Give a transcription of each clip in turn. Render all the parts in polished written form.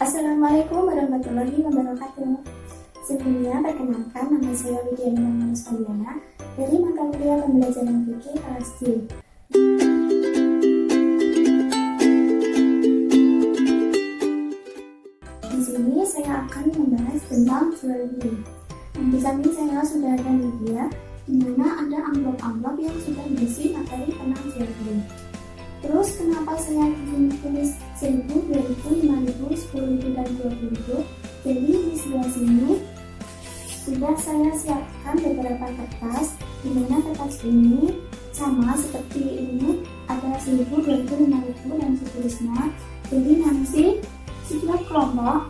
Assalamualaikum warahmatullahi wabarakatuh. Sebelumnya perkenalkan, nama saya Widya Nurul Saliana dari mata kuliah pembelajaran fikih kelas D. Di sini saya akan membahas tentang jual beli. Di samping saya sudah ada media, di mana ada amplop-amplop yang sudah berisi materi tentang jual beli. Terus kenapa saya tulis 1000, 2000, 5000, 10.000 dan 20.000? Jadi di sebelah sini sudah saya siapkan beberapa kertas, di mana kertas ini sama seperti ini, ada 1000, 2000, 5000 dan seterusnya. Jadi nanti setiap kelompok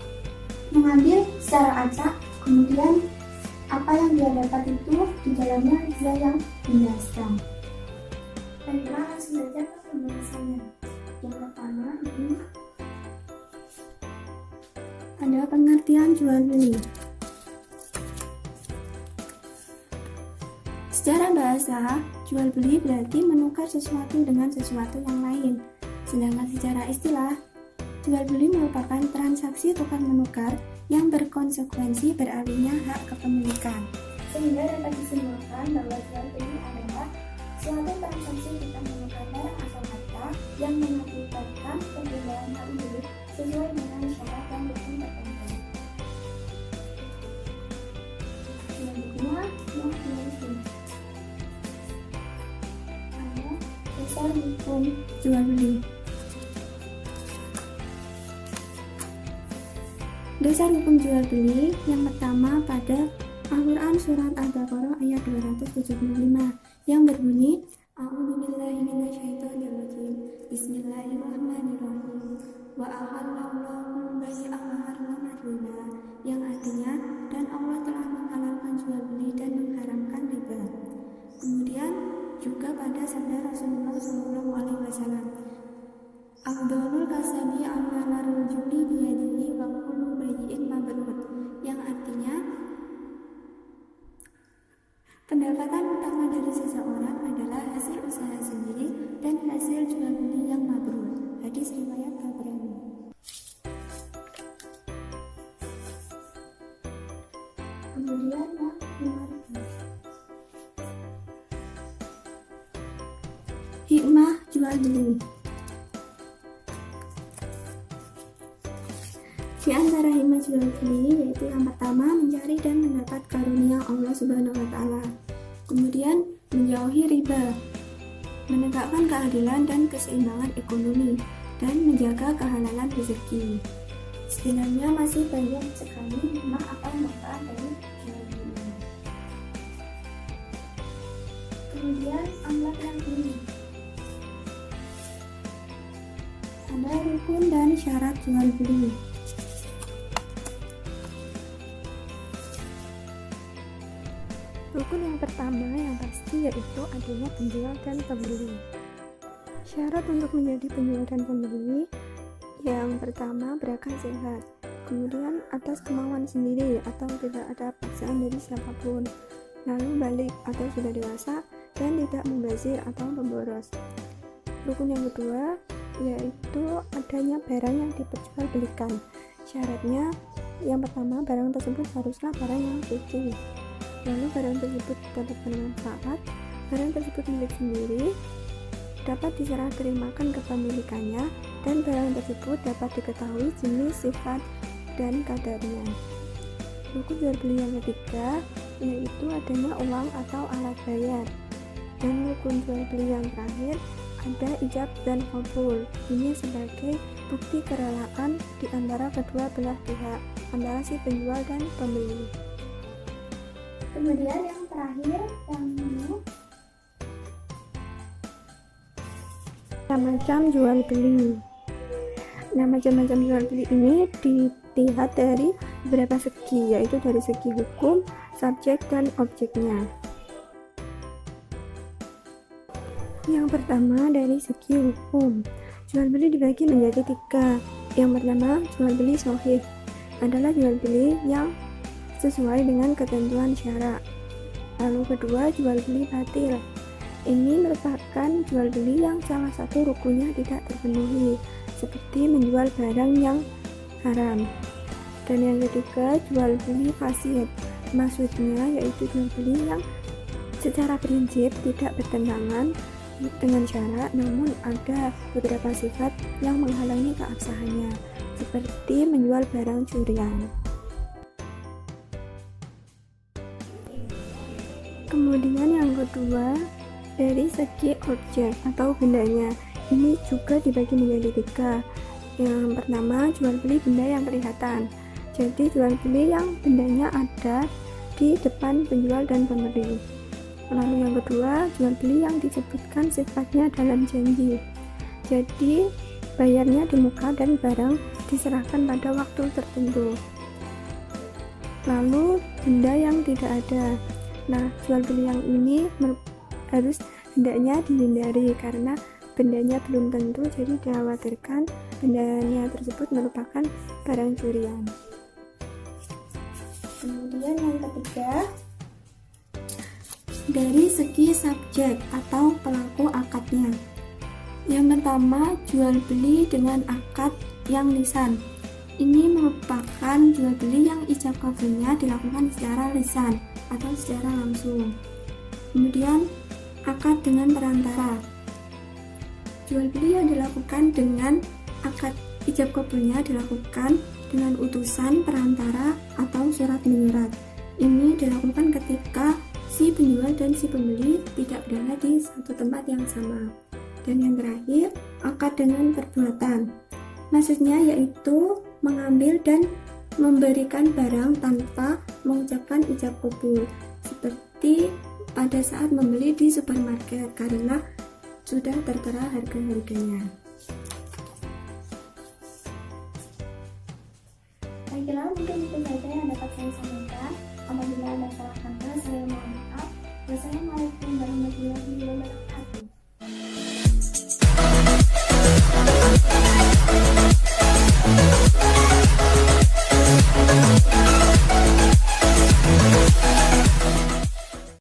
mengambil secara acak, kemudian apa yang dia dapat itu di dalamnya dia yang menjelaskan. Baiklah, langsung saja ke pembahasannya. Yang pertama ini ada pengertian jual beli. Secara bahasa, jual beli berarti menukar sesuatu dengan sesuatu yang lain. Sedangkan secara istilah, jual beli merupakan transaksi tukar menukar yang berkonsekuensi beralihnya hak kepemilikan. Sehingga dapat disimpulkan bahwa jual beli adalah suatu transaksi tukar menukar barang atau harta yang mengakibatkan perbedaan hak milik sesuai dengan syarat dan rukun tertentu. Yang kedua, yang jual ada dasar hukum jual beli. Dasar hukum jual beli yang pertama pada Al-Quran Surat Al-Baqarah ayat 275 yang berbunyi A'udzubillahi minasyaitonirrajim. Bismillahirrahmanirrahim. Wa ahallallahu bai'a wa harrama riba, yang artinya dan Allah telah menghalalkan jual beli dan mengharamkan riba. Kemudian juga pada sabda Rasulullah SAW, Afdhalul kasabi amalar rujuli biyadihi wa kullu bayyin mabrur, yang artinya pendapatan utama dari seseorang adalah hasil usaha sendiri dan hasil jual beli yang mabrur. Hadis riwayat Tabrani. Kemudian yang ke-15, hikmah jual beli. Di antara hikmah jual beli yaitu yang pertama mencari dan mendapat karunia Allah Subhanahu wa Ta'ala. Kemudian menjauhi riba, menegakkan keadilan dan keseimbangan ekonomi, dan menjaga kehalalan rezeki. Sebenarnya masih banyak sekali hikmah atau manfaat dari jual beli. Kemudian amplop yang ini ada rukun dan syarat jual beli. Rukun yang pertama yang pasti yaitu adanya penjual dan pembeli. Syarat untuk menjadi penjual dan pembeli yang pertama berakal sehat, kemudian atas kemauan sendiri atau tidak ada paksaan dari siapapun, lalu balik atau sudah dewasa dan tidak membazir atau memboros. Rukun yang kedua yaitu adanya barang yang diperjualbelikan. Syaratnya yang pertama, barang tersebut haruslah barang yang suci. Lalu barang tersebut dapat bermanfaat, barang tersebut milik sendiri, dapat diserah terimakan kepemilikannya, dan barang tersebut dapat diketahui jenis, sifat, dan kadarnya. Rukun jual beli yang ketiga yaitu adanya uang atau alat bayar. Dan rukun jual beli yang terakhir ada ijab dan qabul. Ini sebagai bukti kerelaan di antara kedua belah pihak, antara si penjual dan pembeli. Kemudian yang terakhir yang ini macam jual beli. Nah, macam-macam jual beli ini dilihat dari beberapa segi, yaitu dari segi hukum, subjek, dan objeknya. Yang pertama dari segi hukum, jual beli dibagi menjadi 3. Yang pertama, jual beli sahih adalah jual beli yang sesuai dengan ketentuan syarak. Lalu kedua, jual beli batil. Ini merupakan jual beli yang salah satu rukunnya tidak terpenuhi, seperti menjual barang yang haram. Dan yang ketiga, jual beli fasid. Maksudnya yaitu jual beli yang secara prinsip tidak bertentangan dengan syarat, namun ada beberapa sifat yang menghalangi keabsahannya, seperti menjual barang curian. Kemudian yang kedua, dari segi objek atau bendanya, ini juga dibagi menjadi tiga. Yang pertama, jual beli benda yang kelihatan. Jadi jual beli yang bendanya ada di depan penjual dan pembeli. Lalu yang kedua, jual beli yang disebutkan sifatnya dalam janji. Jadi bayarnya di muka dan barang diserahkan pada waktu tertentu. Lalu benda yang tidak ada. Nah, jual beli yang ini harus hendaknya dihindari karena bendanya belum tentu, jadi dikhawatirkan bendanya tersebut merupakan barang curian. Kemudian yang ketiga, dari segi subjek atau pelaku akadnya. Yang pertama, jual beli dengan akad yang lisan. Ini merupakan jual beli yang ijab kabulnya dilakukan secara lisan atau secara langsung. Kemudian akad dengan perantara. Jual beli yang dilakukan dengan akad ijab kabulnya dilakukan dengan utusan perantara atau surat menyurat. Ini dilakukan ketika si penjual dan si pembeli tidak berada di satu tempat yang sama. Dan yang terakhir, akad dengan perbuatan. Maksudnya yaitu mengambil dan memberikan barang tanpa mengucapkan ijab kabul, seperti pada saat membeli di supermarket karena sudah tertera harga-harganya. Baiklah, mungkin itu saja yang dapat saya sampaikan. Apabila ada salah kata, saya mohon